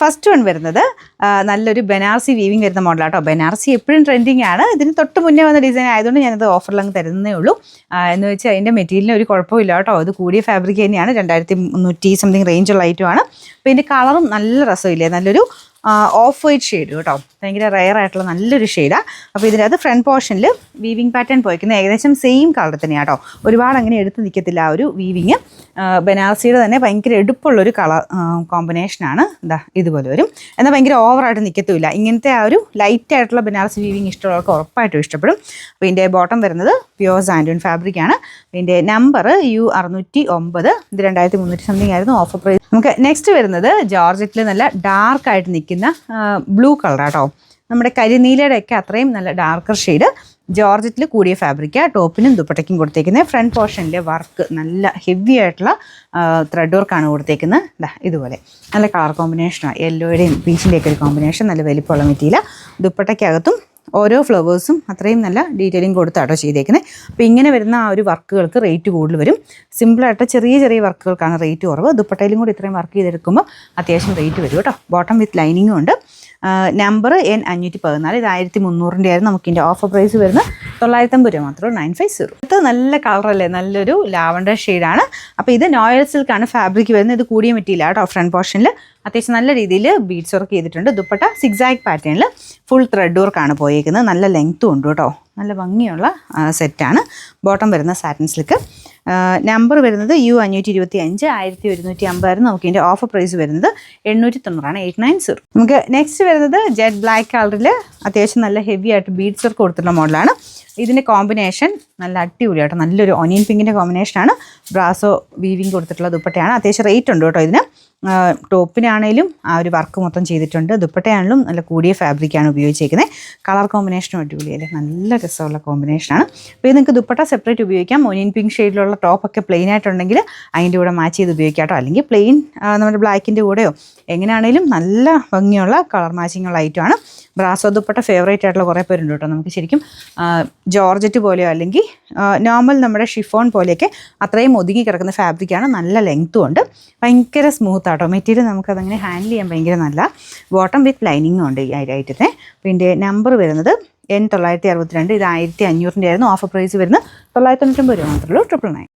First one വരുന്നത് നല്ലൊരു Banarasi weaving വരുന്ന മോഡലാട്ടോ. ബനാറസി എപ്പോഴും ട്രെൻഡിങ് ആണ്. ഇതിന് തൊട്ട് മുന്നേ വന്ന ഡിസൈൻ ആയതുകൊണ്ട് ഞാനത് ഓഫറിലങ്ങ് തരുന്നേ ഉള്ളൂ. എന്ന് വെച്ചാൽ അതിൻ്റെ മെറ്റീരിയലിന് ഒരു കുഴപ്പമില്ല കേട്ടോ. ഇത് കൂടിയ ഫാബ്രിക് തന്നെയാണ്. 2300 സംതിങ് റേഞ്ചുള്ള ഐറ്റമാണ്. അപ്പോൾ ഇതിൻ്റെ കളറും നല്ല രസമില്ലേ, നല്ലൊരു ഓഫ് വൈറ്റ് ഷെയ്ഡ് കേട്ടോ. ഭയങ്കര റെയർ ആയിട്ടുള്ള നല്ലൊരു ഷെയ്ഡാണ്. അപ്പോൾ ഇതിനകത്ത് ഫ്രണ്ട് പോർഷനിൽ വീവിങ് പാറ്റേൺ പോയിക്കുന്നത് ഏകദേശം സെയിം കളർ തന്നെയാണ് കേട്ടോ. ഒരുപാട് അങ്ങനെ എടുത്ത് നിൽക്കത്തില്ല ആ ഒരു വീവിങ്. ബനാറസിയുടെ തന്നെ ഭയങ്കര എടുപ്പുള്ളൊരു കളർ കോമ്പിനേഷനാണ്. എന്താ ഇതുപോലെ വരും. എന്നാൽ ഭയങ്കര ഓവറായിട്ട് നിൽക്കത്തുമില്ല. ഇങ്ങനത്തെ ആ ഒരു ലൈറ്റ് ആയിട്ടുള്ള ബനാറസി വീവിങ് ഇഷ്ടമുള്ളവർക്ക് ഉറപ്പായിട്ടും ഇഷ്ടപ്പെടും. അപ്പോൾ ഇതിൻ്റെ ബോട്ടം വരുന്നത് പ്യുവർ സാൻഡൂൺ ഫാബ്രിക്കാണ്. ഇതിൻ്റെ നമ്പർ U609. ഇത് 2300 സംതിങ് ആയിരുന്നു ഓഫർ പ്രൈസ്. നമുക്ക് നെക്സ്റ്റ് വരുന്നത് ജോർജറ്റിൽ നല്ല ഡാർക്കായിട്ട് നിൽക്കുന്ന ബ്ലൂ കളറാട്ടോ. നമ്മുടെ കരിനീലയുടെ ഒക്കെ അത്രയും നല്ല ഡാർക്കർ ഷെയ്ഡ്. ജോർജറ്റിൽ കൂടിയ ഫാബ്രിക്കാണ്. ടോപ്പിനും ദുപ്പട്ടയ്ക്കും കൊടുത്തേക്കുന്നത്. ഫ്രണ്ട് പോർഷനിലെ വർക്ക് നല്ല ഹെവി ആയിട്ടുള്ള ത്രെഡ് വർക്കാണ് കൊടുത്തേക്കുന്നത്. ഇതുപോലെ നല്ല കളർ കോമ്പിനേഷനാണ്. യെല്ലോയുടെയും പീച്ചിൻ്റെയൊക്കെ ഒരു കോമ്പിനേഷൻ. നല്ല വലിപ്പമുള്ള മെറ്റീരിയൽ. ദുപ്പട്ടയ്ക്കകത്തും ഓരോ ഫ്ലവേഴ്സും അത്രയും നല്ല ഡീറ്റെയിലിംഗ് കൊടുത്താട്ടോ ചെയ്തേക്കുന്നത്. അപ്പോൾ ഇങ്ങനെ വരുന്ന ആ ഒരു വർക്കുകൾക്ക് റേറ്റ് കൂടുതൽ വരും. സിമ്പിളായിട്ട് ചെറിയ ചെറിയ വർക്കുകൾക്കാണ് റേറ്റ് കുറവ്. ദുപ്പട്ടയിലും കൂടി ഇത്രയും വർക്ക് ചെയ്തെടുക്കുമ്പോൾ അത്യാവശ്യം റേറ്റ് വരും കേട്ടോ. ബോട്ടം വിത്ത് ലൈനിങ്ങും ഉണ്ട്. Number N514. ഇത് 1300 ആയിരുന്നു. നമുക്കിൻ്റെ ഓഫർ പ്രൈസ് വരുന്നത് 950 രൂപ മാത്രമേ. 950. ഇത് നല്ല കളറല്ലേ, നല്ലൊരു ലാവണ്ടർ ഷെയ്ഡാണ്. അപ്പോൾ ഇത് നോയൽ സിൽക്കാണ് ഫാബ്രിക് വരുന്നത്. ഇത് കൂടിയ മെറ്റീരിയലാണ് കേട്ടോ. ഫ്രണ്ട് പോർഷനിൽ അത്യാവശ്യം നല്ല രീതിയിൽ ബീഡ്സ് വർക്ക് ചെയ്തിട്ടുണ്ട്. ദുപ്പട്ട സിക്സാക് പാറ്റേണിൽ ഫുൾ ത്രെഡ് വർക്കാണ് പോയേക്കുന്നത്. നല്ല ലെങ്ത്തും ഉണ്ട് കേട്ടോ. നല്ല ഭംഗിയുള്ള സെറ്റാണ്. ബോട്ടം വരുന്ന സാറ്റിൻ സിൽക്ക്. നമ്പർ വരുന്നത് U525. 1150 ആയിരുന്നു. നമുക്ക് ഇതിൻ്റെ ഓഫർ പ്രൈസ് വരുന്നത് 890 890. നമുക്ക് നെക്സ്റ്റ് വരുന്നത് ജെറ്റ് ബ്ലാക്ക് കളറിൽ അത്യാവശ്യം നല്ല ഹെവി ആയിട്ട് ബീഡ്സ് വർക്ക് കൊടുത്തിട്ടുള്ള മോഡലാണ്. ഇതിൻ്റെ കോമ്പിനേഷൻ നല്ല അടിപൊളിയായിട്ട് നല്ലൊരു ഓനിയൻ പിങ്കിൻ്റെ കോമ്പിനേഷനാണ്. ബ്രാസോ വീവിങ് കൊടുത്തിട്ടുള്ള ദുപ്പട്ടയാണ്. അത്യാവശ്യം റേറ്റ് ഉണ്ട് കേട്ടോ ഇതിന്. ടോപ്പിനാണേലും ആ ഒരു വർക്ക് മൊത്തം ചെയ്തിട്ടുണ്ട്. ദുപ്പട്ടയാണെങ്കിലും നല്ല കൂടിയ ഫാബ്രിക്കാണ് ഉപയോഗിച്ചേക്കുന്നത്. കളർ കോമ്പിനേഷനും അടിപൊളിയല്ലേ, നല്ല രസമുള്ള കോമ്പിനേഷനാണ്. അപ്പോൾ ഇത് നിങ്ങൾക്ക് ദുപ്പട്ട സെപ്പറേറ്റ് ഉപയോഗിക്കാം. ഓനിയൻ പിങ്ക് ഷെയ്ഡിലുള്ള ടോപ്പൊക്കെ പ്ലെയിൻ ആയിട്ടുണ്ടെങ്കിൽ അതിൻ്റെ കൂടെ മാച്ച് ചെയ്ത് ഉപയോഗിക്കാം കേട്ടോ. അല്ലെങ്കിൽ പ്ലെയിൻ നമ്മുടെ ബ്ലാക്കിൻ്റെ കൂടെയോ എങ്ങനെയാണേലും നല്ല ഭംഗിയുള്ള കളർ മാച്ചിങ്ങുള്ള ഐറ്റമാണ്. ബ്രാസോ ദുപ്പട്ട ഫേവറേറ്റ് ആയിട്ടുള്ള കുറേ പേരുണ്ട് കേട്ടോ. നമുക്ക് ശരിക്കും ജോർജറ്റ് പോലെയോ അല്ലെങ്കിൽ നോർമൽ നമ്മുടെ ഷിഫോൺ പോലെയൊക്കെ അത്രയും ഒതുങ്ങി കിടക്കുന്ന ഫാബ്രിക്കാണ്. നല്ല ലെങ്ത്തും ഉണ്ട്. ഭയങ്കര സ്മൂത്ത് ആട്ടോ മെറ്റീരിയൽ. നമുക്കതങ്ങനെ ഹാൻഡിൽ ചെയ്യാൻ ഭയങ്കര നല്ല. ബോട്ടം വിത്ത് ലൈനിങ്ങും ഉണ്ട് ഈ ഐറ്റത്തെ. പിന്നെ നമ്പർ വരുന്നത് N962. ഇത് 1500 ആയിരുന്നു. ഓഫർ പ്രൈസ് വരുന്നത് 999 രൂപ മാത്രമേ ഉള്ളൂ. 999.